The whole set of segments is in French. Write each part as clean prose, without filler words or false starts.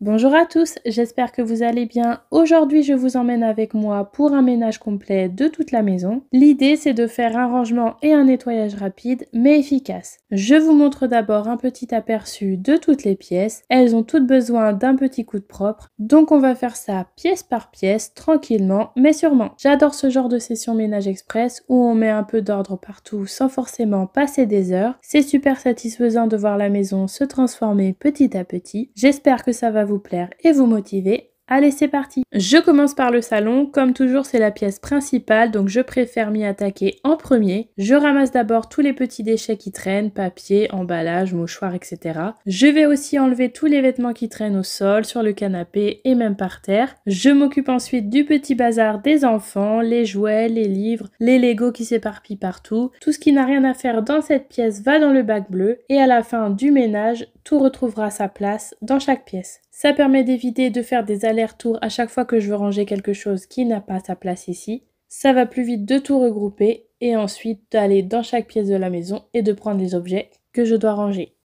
Bonjour à tous, j'espère que vous allez bien. Aujourd'hui, je vous emmène avec moi pour un ménage complet de toute la maison. L'idée, c'est de faire un rangement et un nettoyage rapide, mais efficace. Je vous montre d'abord un petit aperçu de toutes les pièces. Elles ont toutes besoin d'un petit coup de propre, donc on va faire ça pièce par pièce, tranquillement, mais sûrement. J'adore ce genre de session ménage express où on met un peu d'ordre partout sans forcément passer des heures. C'est super satisfaisant de voir la maison se transformer petit à petit. J'espère que ça va vous plaire et vous motiver. Allez, c'est parti! Je commence par le salon. Comme toujours, c'est la pièce principale, donc je préfère m'y attaquer en premier. Je ramasse d'abord tous les petits déchets qui traînent, papier, emballage, mouchoirs, etc. Je vais aussi enlever tous les vêtements qui traînent au sol, sur le canapé et même par terre. Je m'occupe ensuite du petit bazar des enfants, les jouets, les livres, les Legos qui s'éparpillent partout. Tout ce qui n'a rien à faire dans cette pièce va dans le bac bleu et à la fin du ménage, tout retrouvera sa place dans chaque pièce. Ça permet d'éviter de faire des allers-retours à chaque fois que je veux ranger quelque chose qui n'a pas sa place ici. Ça va plus vite de tout regrouper et ensuite d'aller dans chaque pièce de la maison et de prendre les objets que je dois ranger.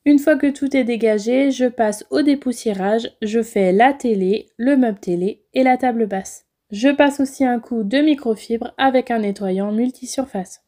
Une fois que tout est dégagé, je passe au dépoussiérage. Je fais la télé, le meuble télé et la table basse. Je passe aussi un coup de microfibre avec un nettoyant multisurface.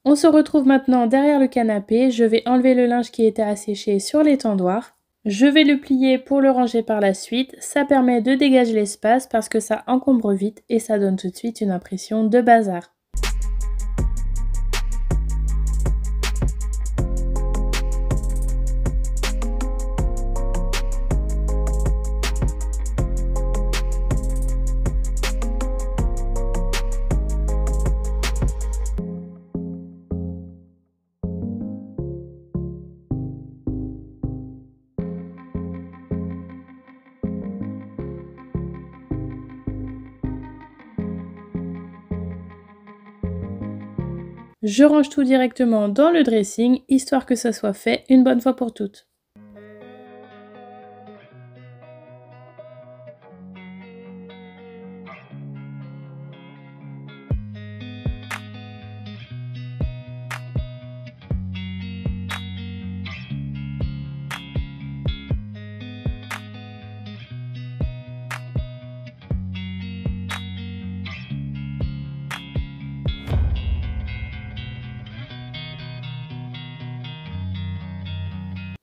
On se retrouve maintenant derrière le canapé. Je vais enlever le linge qui était à sécher sur l'étendoir. Je vais le plier pour le ranger par la suite. Ça permet de dégager l'espace parce que ça encombre vite et ça donne tout de suite une impression de bazar. Je range tout directement dans le dressing, histoire que ça soit fait une bonne fois pour toutes.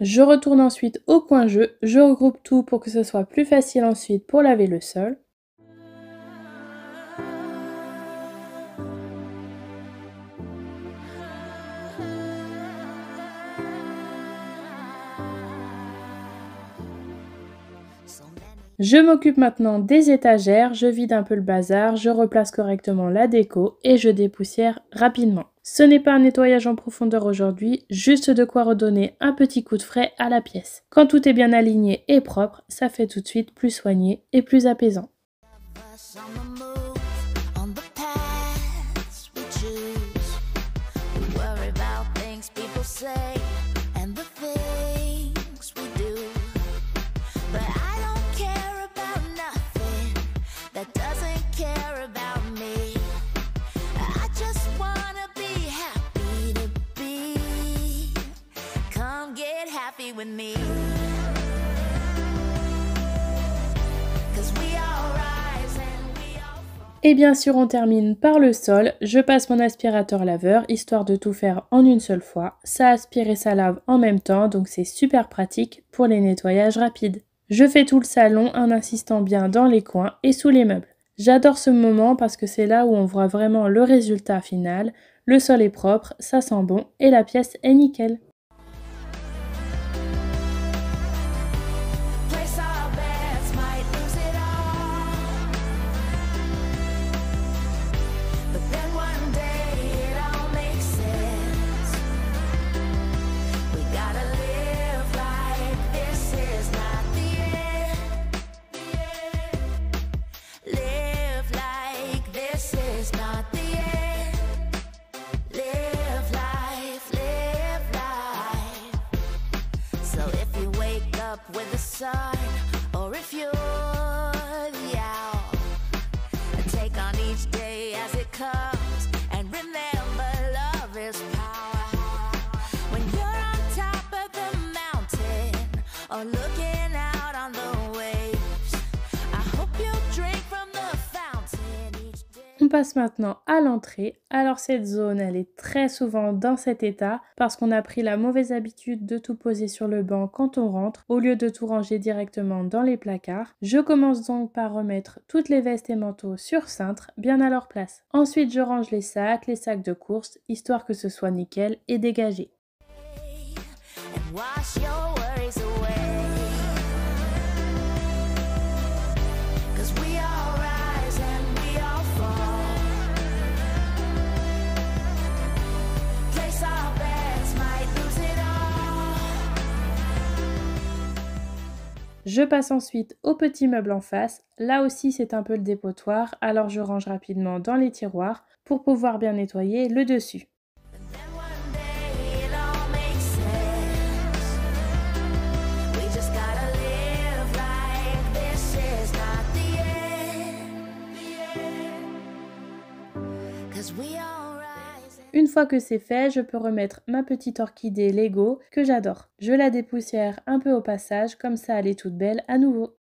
Je retourne ensuite au coin jeu, je regroupe tout pour que ce soit plus facile ensuite pour laver le sol. Je m'occupe maintenant des étagères, je vide un peu le bazar, je replace correctement la déco et je dépoussière rapidement. Ce n'est pas un nettoyage en profondeur aujourd'hui, juste de quoi redonner un petit coup de frais à la pièce. Quand tout est bien aligné et propre, ça fait tout de suite plus soigné et plus apaisant. On the paths we choose. stay with me. 'Cause we all rise and we all fall. Et bien sûr, on termine par le sol. Je passe mon aspirateur laveur, histoire de tout faire en une seule fois. Ça aspire et ça lave en même temps, donc c'est super pratique pour les nettoyages rapides. Je fais tout le salon en insistant bien dans les coins et sous les meubles. J'adore ce moment parce que c'est là où on voit vraiment le résultat final. Le sol est propre, ça sent bon et la pièce est nickel. Place our bets, might lose it all. But then one day it all makes sense. We gotta live like this is not the end. Live like this is not the end. Live life, live life. So if you wake up with the sun, or if you're the owl, and take on each day as it comes, and remember love is power. When you're on top of the mountain, or looking out on the waves, I hope you drink from the fountain each day. On passe maintenant à l'entrée. Alors cette zone, elle est très souvent dans cet état parce qu'on a pris la mauvaise habitude de tout poser sur le banc quand on rentre au lieu de tout ranger directement dans les placards. Je commence donc par remettre toutes les vestes et manteaux sur cintre bien à leur place. Ensuite, je range les sacs de course, histoire que ce soit nickel et dégagé. And wash your worries away. 'Cause we all rise and we all fall. Place our bets, might lose it all. Je passe ensuite au petit meuble en face. Là aussi, c'est un peu le dépotoir, alors je range rapidement dans les tiroirs pour pouvoir bien nettoyer le dessus. And then one day it all makes sense. We just gotta live like this is not the end. 'Cause we all rise and Une fois que c'est fait, je peux remettre ma petite orchidée Lego que j'adore. Je la dépoussière un peu au passage, comme ça elle est toute belle à nouveau.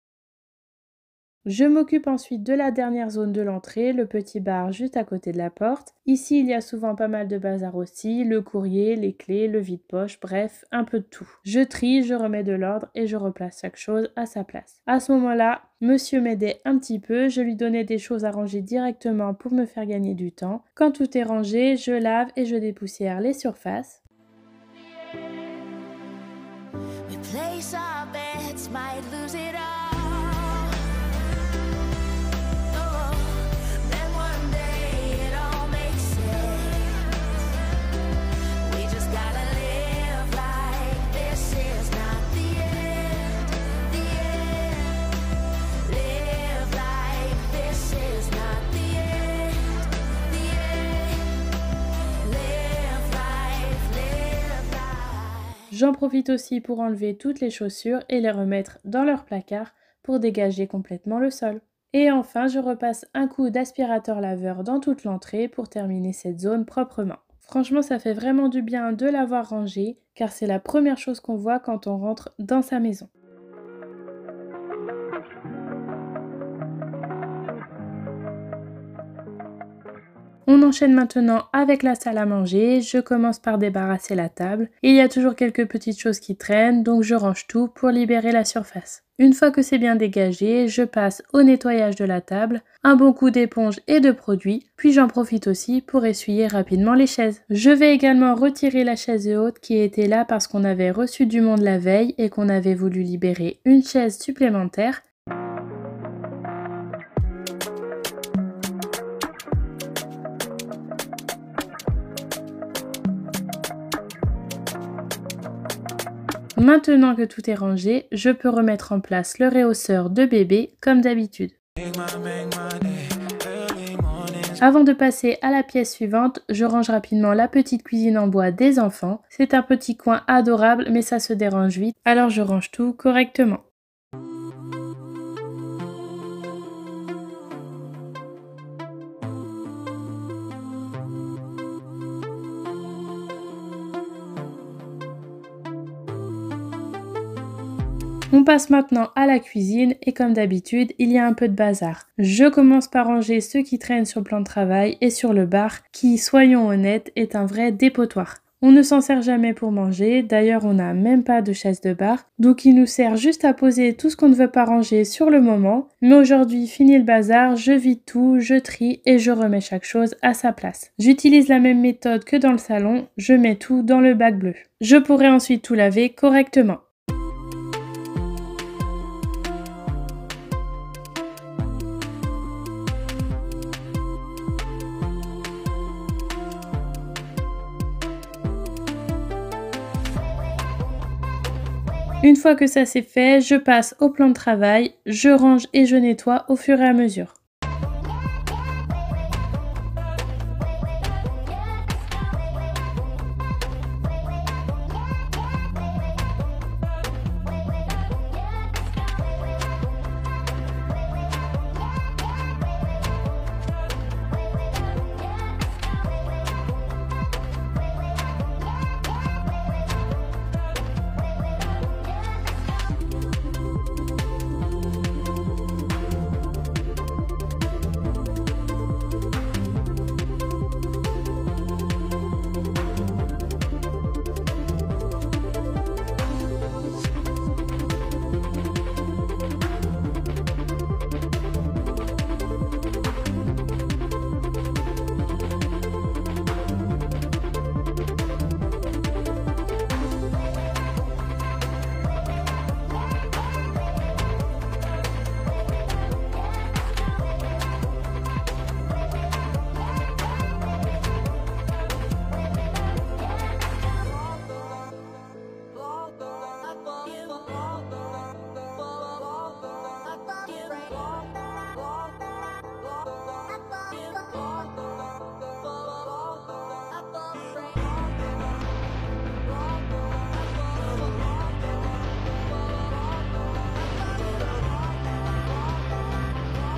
Je m'occupe ensuite de la dernière zone de l'entrée, le petit bar juste à côté de la porte. Ici, il y a souvent pas mal de bazar aussi, le courrier, les clés, le vide-poche, bref, un peu de tout. Je trie, je remets de l'ordre et je replace chaque chose à sa place. À ce moment-là, monsieur m'aidait un petit peu, je lui donnais des choses à ranger directement pour me faire gagner du temps. Quand tout est rangé, je lave et je dépoussière les surfaces. we place our bets, might lose it all. Oh, then one day it all makes sense. We just gotta live like this is not the end. The end. Live like this is not the end. The end. Live life, live life. J'en profite aussi pour enlever toutes les chaussures et les remettre dans leur placard pour dégager complètement le sol. Et enfin, je repasse un coup d'aspirateur laveur dans toute l'entrée pour terminer cette zone proprement. Franchement, ça fait vraiment du bien de l'avoir rangé car c'est la première chose qu'on voit quand on rentre dans sa maison. On enchaîne maintenant avec la salle à manger. Je commence par débarrasser la table. Il y a toujours quelques petites choses qui traînent, donc je range tout pour libérer la surface. Une fois que c'est bien dégagé, je passe au nettoyage de la table, un bon coup d'éponge et de produit, puis j'en profite aussi pour essuyer rapidement les chaises. Je vais également retirer la chaise haute qui était là parce qu'on avait reçu du monde la veille et qu'on avait voulu libérer une chaise supplémentaire. Maintenant que tout est rangé, je peux remettre en place le réhausseur de bébé comme d'habitude. Avant de passer à la pièce suivante, je range rapidement la petite cuisine en bois des enfants. C'est un petit coin adorable mais ça se dérange vite, alors je range tout correctement. On passe maintenant à la cuisine et comme d'habitude, il y a un peu de bazar. Je commence par ranger ce qui traîne sur le plan de travail et sur le bar qui, soyons honnêtes, est un vrai dépotoir. On ne s'en sert jamais pour manger, d'ailleurs on n'a même pas de chaise de bar, donc il nous sert juste à poser tout ce qu'on ne veut pas ranger sur le moment. Mais aujourd'hui, fini le bazar, je vide tout, je trie et je remets chaque chose à sa place. J'utilise la même méthode que dans le salon, je mets tout dans le bac bleu. Je pourrai ensuite tout laver correctement. Une fois que ça c'est fait, je passe au plan de travail, je range et je nettoie au fur et à mesure.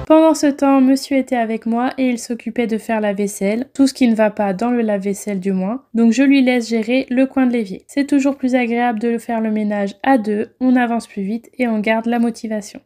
Pendant ce temps, monsieur était avec moi et il s'occupait de faire la vaisselle, tout ce qui ne va pas dans le lave-vaisselle du moins, donc je lui laisse gérer le coin de l'évier. C'est toujours plus agréable de faire le ménage à deux, on avance plus vite et on garde la motivation.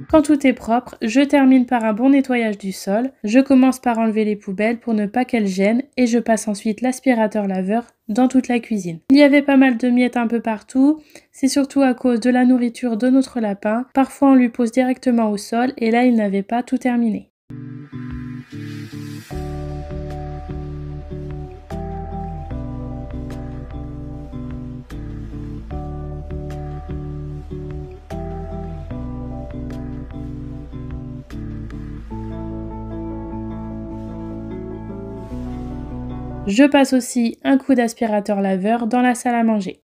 Quand tout est propre, je termine par un bon nettoyage du sol. Je commence par enlever les poubelles pour ne pas qu'elles gênent et je passe ensuite l'aspirateur laveur dans toute la cuisine. Il y avait pas mal de miettes un peu partout, c'est surtout à cause de la nourriture de notre lapin. Parfois on lui pose directement au sol et là il n'avait pas tout terminé. Je passe aussi un coup d'aspirateur laveur dans la salle à manger.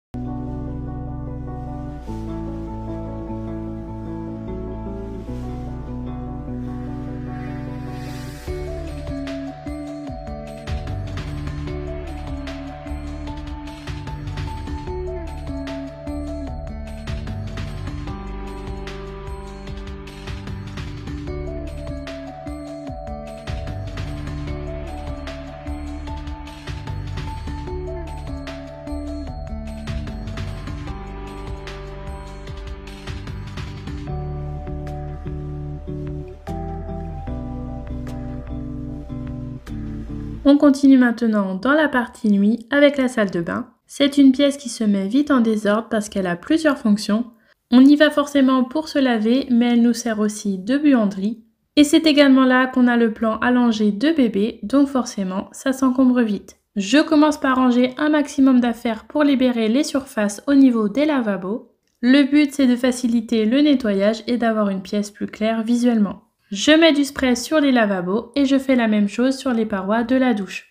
On continue maintenant dans la partie nuit avec la salle de bain. C'est une pièce qui se met vite en désordre parce qu'elle a plusieurs fonctions. On y va forcément pour se laver, mais elle nous sert aussi de buanderie. Et c'est également là qu'on a le plan allongé de bébé, donc forcément ça s'encombre vite. Je commence par ranger un maximum d'affaires pour libérer les surfaces au niveau des lavabos. Le but c'est de faciliter le nettoyage et d'avoir une pièce plus claire visuellement. Je mets du spray sur les lavabos et je fais la même chose sur les parois de la douche.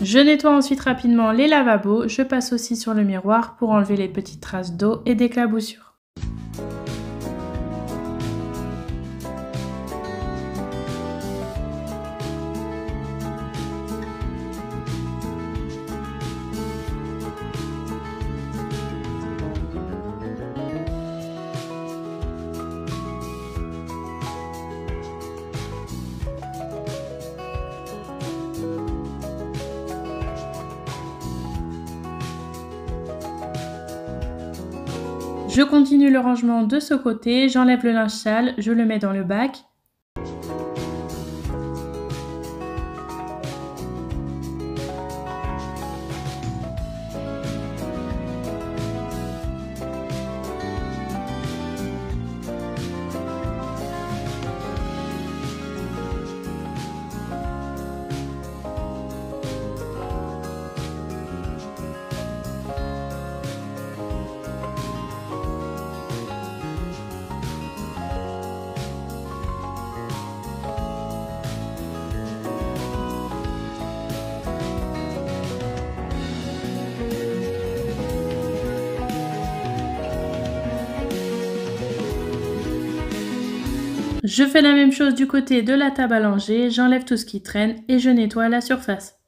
Je nettoie ensuite rapidement les lavabos, je passe aussi sur le miroir pour enlever les petites traces d'eau et d'éclaboussures. Je continue le rangement de ce côté, j'enlève le linge sale, je le mets dans le bac. Je fais la même chose du côté de la table à langer, j'enlève tout ce qui traîne et je nettoie la surface.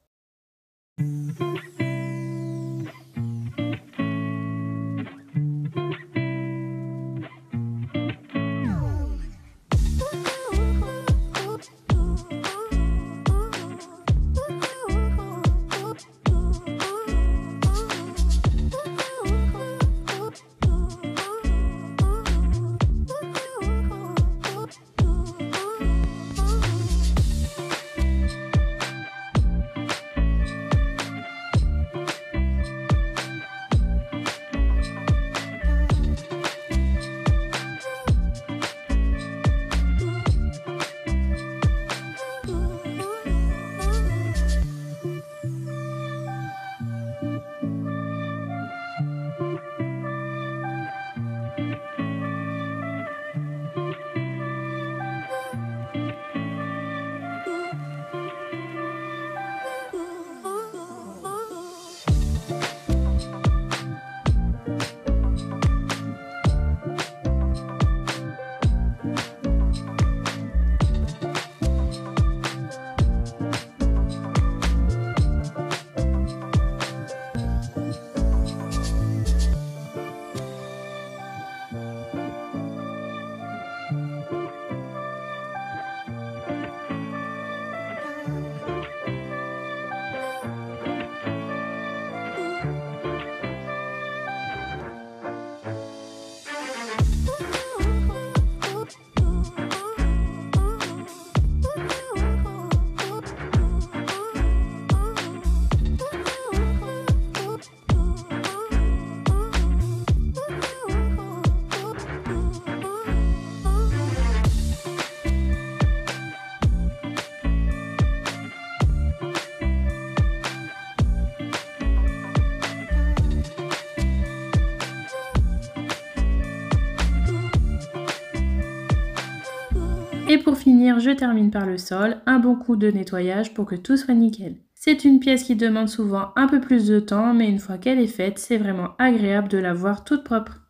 Et pour finir, je termine par le sol, un bon coup de nettoyage pour que tout soit nickel. C'est une pièce qui demande souvent un peu plus de temps, mais une fois qu'elle est faite, c'est vraiment agréable de la voir toute propre.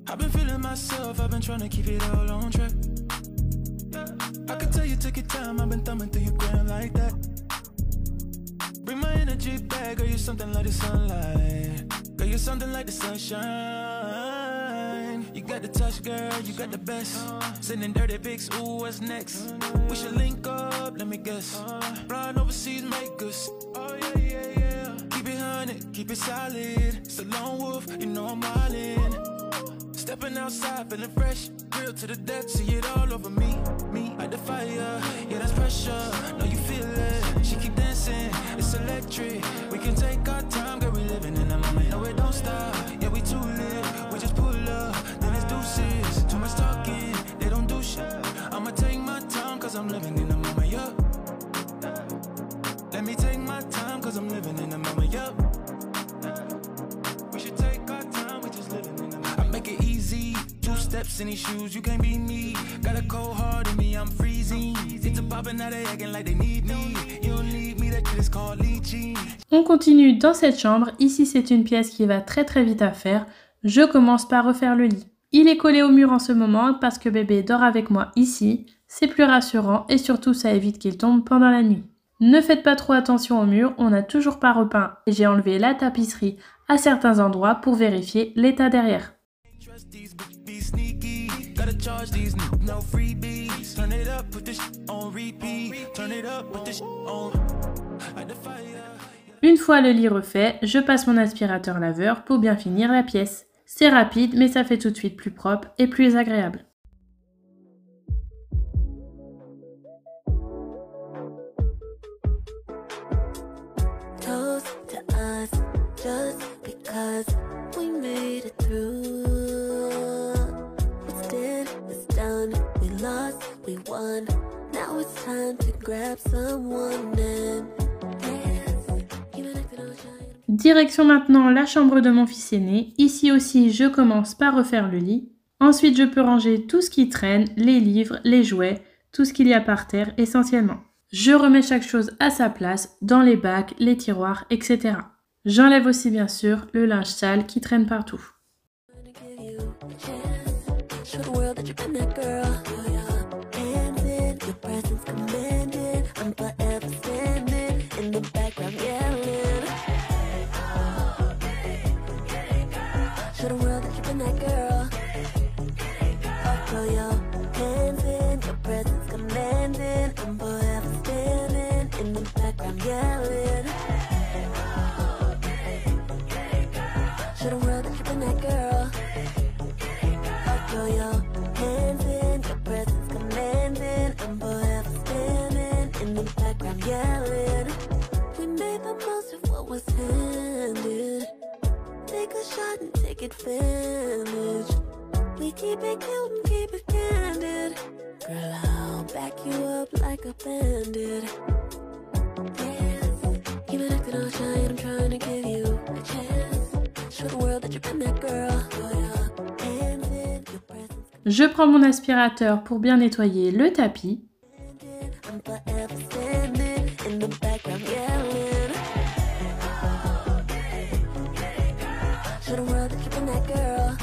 I've been feeling myself, I've been trying to keep it all on track. I can tell you took your time, I've been thumbing through your gram like that. Bring my energy back, girl, you're something like the sunlight. Girl, you're something like the sunshine. You got the touch, girl, you got the best. Sending dirty pics, ooh, what's next? We should link up, let me guess. Flying overseas, make us. Oh yeah, yeah, yeah. Keep it 100, keep it solid. It's a lone wolf, you know I'm wildin'. Stepping outside, feeling fresh, grilled to the death, see it all over me, like the fire, yeah that's pressure, know you feel it, she keep dancing, it's electric, we can take our time, girl we living in the moment, no it don't stop, yeah we too lit, we just pull up, then it's deuces, too much talking, they don't do shit, I'ma take my time cause I'm living in the moment. steps in these shoes, you can't be me. Got a cold heart in me, I'm freezing. It's a poppin', now they acting like they need me. You don't need me, that shit is called leeching. On continue dans cette chambre. Ici, c'est une pièce qui va très vite à faire. Je commence par refaire le lit. Il est collé au mur en ce moment parce que bébé dort avec moi ici. C'est plus rassurant et surtout ça évite qu'il tombe pendant la nuit. Ne faites pas trop attention au mur, on n'a toujours pas repeint et j'ai enlevé la tapisserie à certains endroits pour vérifier l'état derrière. Trust these bitches be sneaky. Gotta charge these niggas no freebies. Turn it up, put this shit on repeat. Turn it up, put this shit on. Like the fire. Une fois le lit refait, je passe mon aspirateur laveur pour bien finir la pièce. C'est rapide mais ça fait tout de suite plus propre et plus agréable. Toast to us, just because we made it through. What's dead is done, we lost, we won. Now it's time to grab someone and dance. Even if you don't shine. Direction maintenant la chambre de mon fils aîné. Ici aussi, je commence par refaire le lit. Ensuite, je peux ranger tout ce qui traîne, les livres, les jouets, tout ce qu'il y a par terre essentiellement. Je remets chaque chose à sa place, dans les bacs, les tiroirs, etc. J'enlève aussi bien sûr le linge sale qui traîne partout. Gonna give you a chance. Show the world that you've been that girl. Put your hands in, your presence commanded. I'm forever standing in the background yelling. Show the world that you've been that girl. Put your hands in, your presence commanding. I'm forever standing in the background yelling. Show the world that you've been that girl. Throw your hands in, your presence commanding. I'm forever standing in the background yelling. We made the most of what was handed. Take a shot and take advantage. We keep it cute and keep it candid. Girl, I'll back you up like a bandit. Dance, even acting all shy, I'm trying to give you a chance. Show the world that you've been that girl. Throw your hands in, your presence Je prends mon aspirateur pour bien nettoyer le tapis. commanded. I'm forever standing in the background yelling. Show the world that you've been that girl.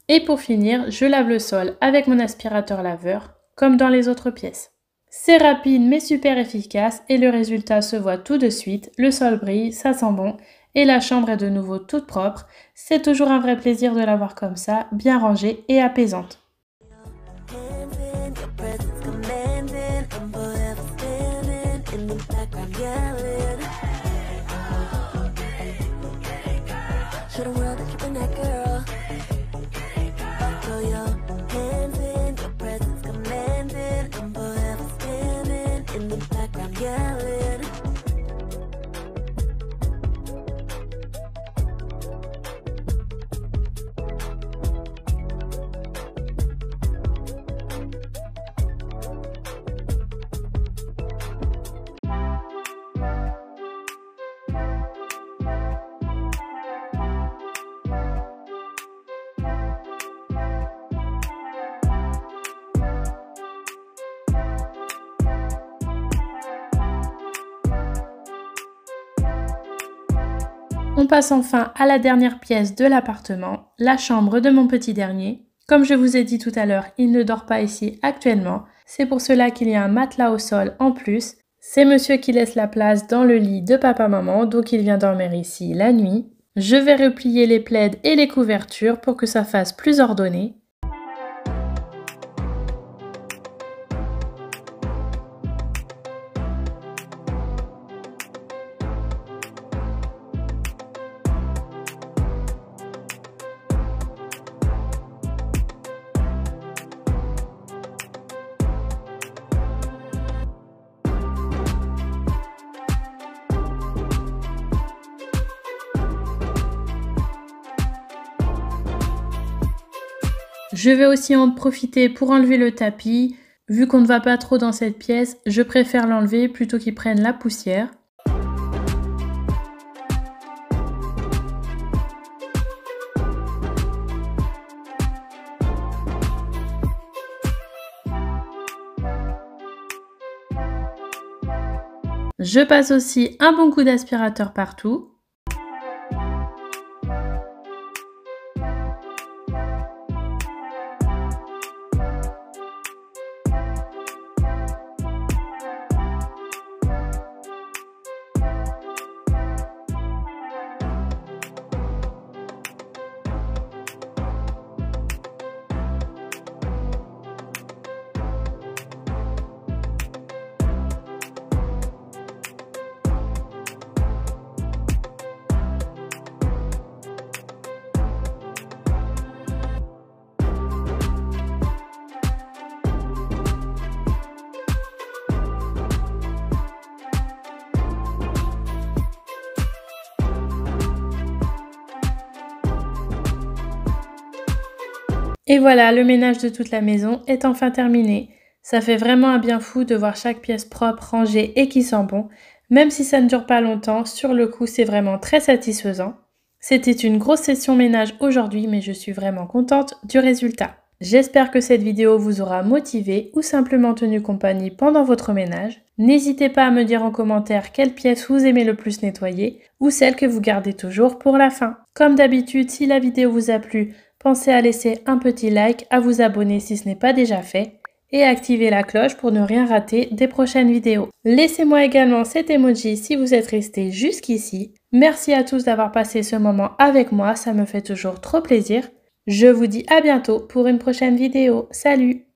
Et pour finir, je lave le sol avec mon aspirateur laveur, comme dans les autres pièces. C'est rapide mais super efficace et le résultat se voit tout de suite. Le sol brille, ça sent bon et la chambre est de nouveau toute propre. C'est toujours un vrai plaisir de la voir comme ça, bien rangée et apaisante. Hands in, your presence commanding. I'm forever standing in the background yelling. Show the world that you've been that girl. Throw your hands in, your presence commanding. I'm forever standing in the background yelling. On passe enfin à la dernière pièce de l'appartement, la chambre de mon petit dernier. Comme je vous ai dit tout à l'heure, il ne dort pas ici actuellement. C'est pour cela qu'il y a un matelas au sol en plus. C'est monsieur qui laisse la place dans le lit de papa-maman, donc il vient dormir ici la nuit. Je vais replier les plaids et les couvertures pour que ça fasse plus ordonné. Je vais aussi en profiter pour enlever le tapis. Vu qu'on ne va pas trop dans cette pièce, je préfère l'enlever plutôt qu'il prenne la poussière. Je passe aussi un bon coup d'aspirateur partout. Et voilà, le ménage de toute la maison est enfin terminé. Ça fait vraiment un bien fou de voir chaque pièce propre, rangée et qui sent bon. Même si ça ne dure pas longtemps, sur le coup c'est vraiment très satisfaisant. C'était une grosse session ménage aujourd'hui, mais je suis vraiment contente du résultat. J'espère que cette vidéo vous aura motivé ou simplement tenu compagnie pendant votre ménage. N'hésitez pas à me dire en commentaire quelle pièce vous aimez le plus nettoyer ou celle que vous gardez toujours pour la fin. Comme d'habitude, si la vidéo vous a plu, pensez à laisser un petit like, à vous abonner si ce n'est pas déjà fait et à activer la cloche pour ne rien rater des prochaines vidéos. Laissez-moi également cet emoji si vous êtes resté jusqu'ici. Merci à tous d'avoir passé ce moment avec moi, ça me fait toujours trop plaisir. Je vous dis à bientôt pour une prochaine vidéo. Salut!